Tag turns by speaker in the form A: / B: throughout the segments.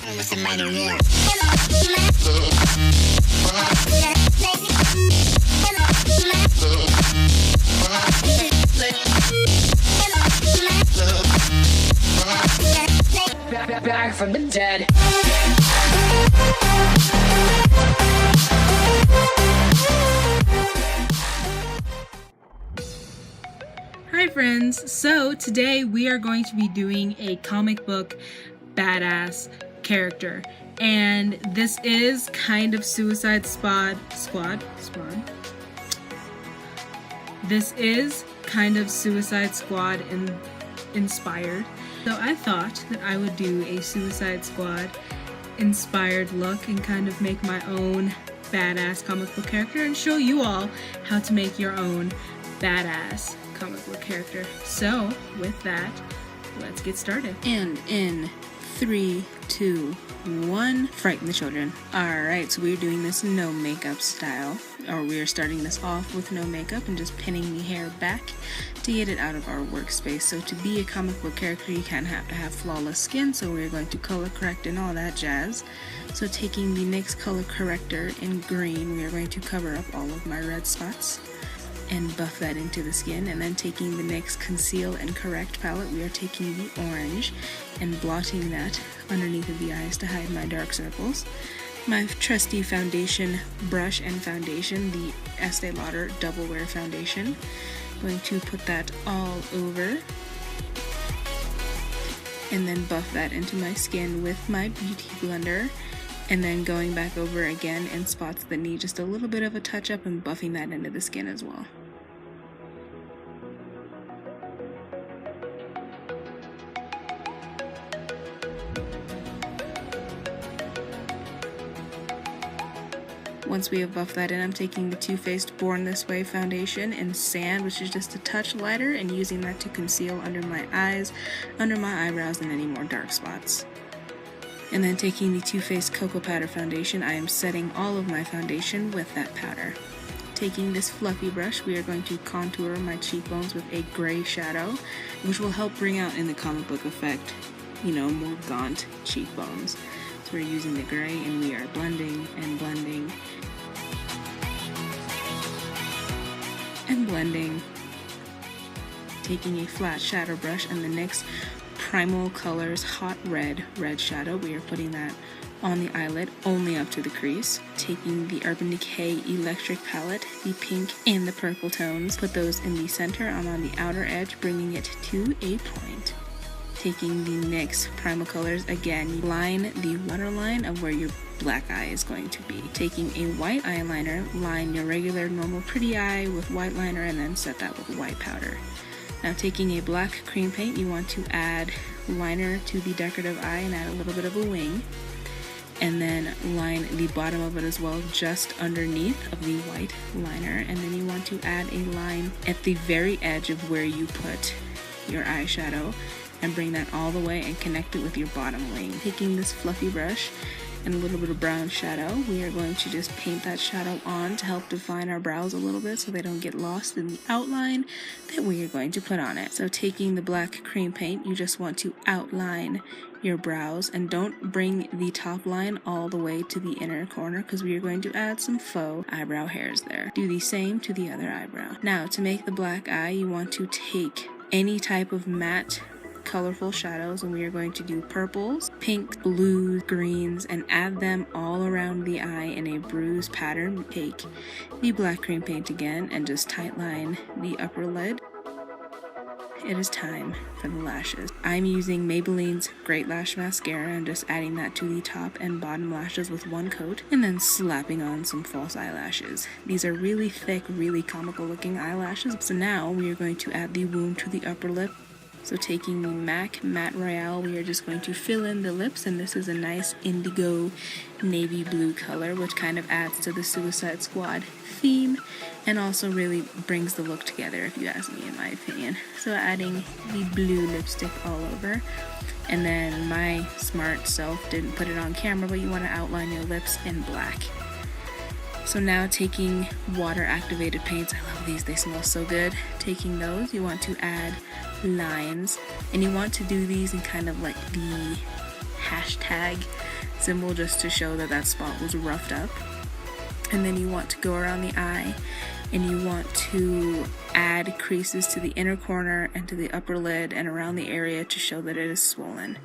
A: Back from the dead.
B: Hi friends, so today we are going to be doing a comic book badass character, and this is kind of Suicide Squad. This is kind of Suicide Squad inspired. So I thought that I would do a Suicide Squad inspired look and kind of make my own badass comic book character and show you all how to make your own badass comic book character. So with that, let's get started. And in 3, 2, 1, frighten the children. Alright, so we're doing this no makeup style, or we're starting this off with no makeup and just pinning the hair back to get it out of our workspace. So to be a comic book character, you can't have to have flawless skin, so we're going to color correct and all that jazz. So taking the NYX color corrector in green, we are going to cover up all of my red spots and buff that into the skin. And then taking the NYX Conceal and Correct palette, we are taking the orange and blotting that underneath of the eyes to hide my dark circles. My trusty foundation brush and foundation, the Estee Lauder Double Wear Foundation. I'm going to put that all over and then buff that into my skin with my beauty blender, and then going back over again in spots that need just a little bit of a touch up and buffing that into the skin as well. Once we have buffed that in, I'm taking the Too Faced Born This Way foundation in Sand, which is just a touch lighter, and using that to conceal under my eyes, under my eyebrows, and any more dark spots. And then taking the Too Faced Cocoa Powder foundation, I am setting all of my foundation with that powder. Taking this fluffy brush, we are going to contour my cheekbones with a gray shadow, which will help bring out in the comic book effect, more gaunt cheekbones. So we're using the gray and we are blending and blending and blending. Taking a flat shadow brush and the NYX Primal Colors Hot Red shadow, we are putting that on the eyelid only up to the crease. Taking the Urban Decay Electric palette, the pink and the purple tones, put those in the center. I'm on the outer edge, bringing it to a point. Taking the NYX Primal Colors, again, line the waterline of where your black eye is going to be. Taking a white eyeliner, line your regular normal pretty eye with white liner and then set that with white powder. Now taking a black cream paint, you want to add liner to the decorative eye and add a little bit of a wing. And then line the bottom of it as well, just underneath of the white liner. And then you want to add a line at the very edge of where you put your eyeshadow and bring that all the way and connect it with your bottom wing. Taking this fluffy brush and a little bit of brown shadow, we are going to just paint that shadow on to help define our brows a little bit so they don't get lost in the outline that we are going to put on it. So taking the black cream paint, you just want to outline your brows and don't bring the top line all the way to the inner corner because we are going to add some faux eyebrow hairs there. Do the same to the other eyebrow. Now to make the black eye, you want to take any type of matte colorful shadows, and we are going to do purples, pinks, blues, greens, and add them all around the eye in a bruise pattern. Take the black cream paint again and just tightline the upper lid. It is time for the lashes. I'm using Maybelline's Great Lash Mascara and just adding that to the top and bottom lashes with one coat and then slapping on some false eyelashes. These are really thick, really comical looking eyelashes. So now we are going to add the wound to the upper lip. So taking the MAC Matte Royale, we are just going to fill in the lips, and this is a nice indigo navy blue color, which kind of adds to the Suicide Squad theme and also really brings the look together, if you ask me, in my opinion. So adding the blue lipstick all over, and then my smart self didn't put it on camera, but you want to outline your lips in black. So now taking water activated paints, I love these, they smell so good. Taking those, you want to add lines, and you want to do these in kind of like the hashtag symbol just to show that that spot was roughed up. And then you want to go around the eye and you want to add creases to the inner corner and to the upper lid and around the area to show that it is swollen.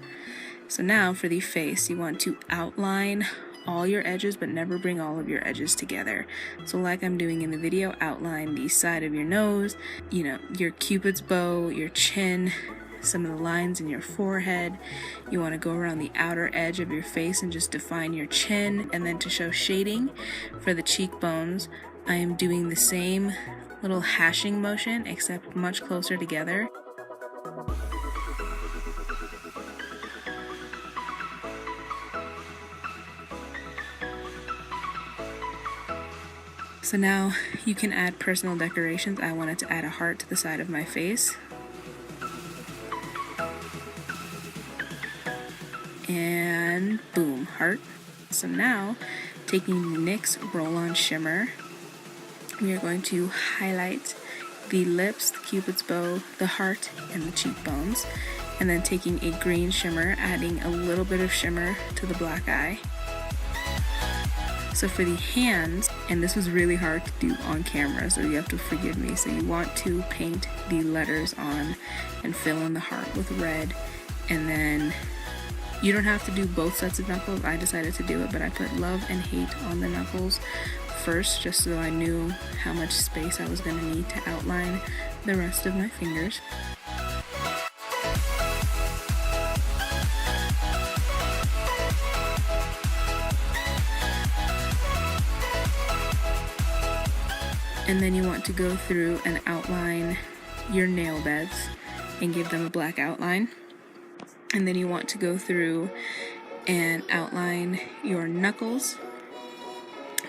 B: So now for the face, you want to outline all your edges but never bring all of your edges together. So like I'm doing in the video, outline the side of your nose, you know, your cupid's bow, your chin, some of the lines in your forehead. You want to go around the outer edge of your face and just define your chin. And then to show shading for the cheekbones, I am doing the same little hashing motion except much closer together. So now you can add personal decorations. I wanted to add a heart to the side of my face. And boom, heart. So now, taking the NYX Roll-On Shimmer, we are going to highlight the lips, the cupid's bow, the heart, and the cheekbones. And then taking a green shimmer, adding a little bit of shimmer to the black eye. So for the hands, and this was really hard to do on camera, so you have to forgive me. So you want to paint the letters on and fill in the heart with red, and then you don't have to do both sets of knuckles. I decided to do it, but I put love and hate on the knuckles first, just so I knew how much space I was going to need to outline the rest of my fingers. And then you want to go through and outline your nail beds and give them a black outline. And then you want to go through and outline your knuckles,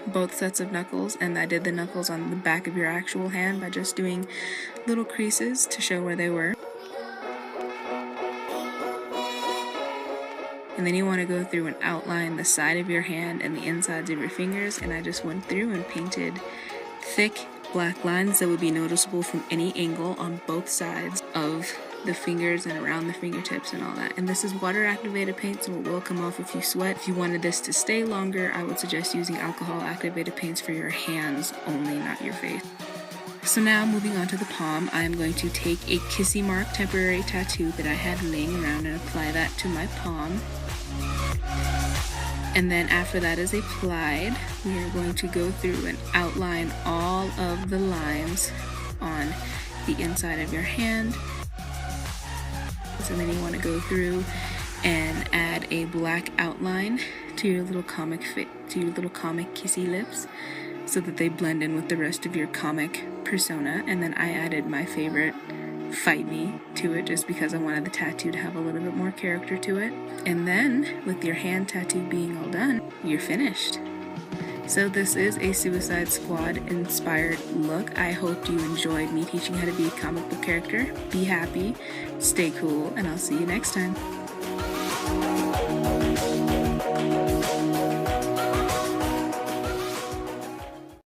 B: both sets of knuckles, and I did the knuckles on the back of your actual hand by just doing little creases to show where they were. And then you want to go through and outline the side of your hand and the insides of your fingers, and I just went through and painted thick black lines that would be noticeable from any angle on both sides of the fingers and around the fingertips and all that. And this is water activated paint, so it will come off if you sweat. If you wanted this to stay longer, I would suggest using alcohol activated paints for your hands only, not your face. So now moving on to the palm, I am going to take a kissy mark temporary tattoo that I had laying around and apply that to my palm. And then after that is applied, we are going to go through and outline all of the lines on the inside of your hand. And then you want to go through and add a black outline to your little comic kissy lips so that they blend in with the rest of your comic persona. And then I added my favorite Fight Me to it just because I wanted the tattoo to have a little bit more character to it. And then with your hand tattoo being all done, you're finished. So this is a Suicide Squad inspired look. I hope you enjoyed me teaching how to be a comic book character. Be happy, stay cool, and I'll see you next time.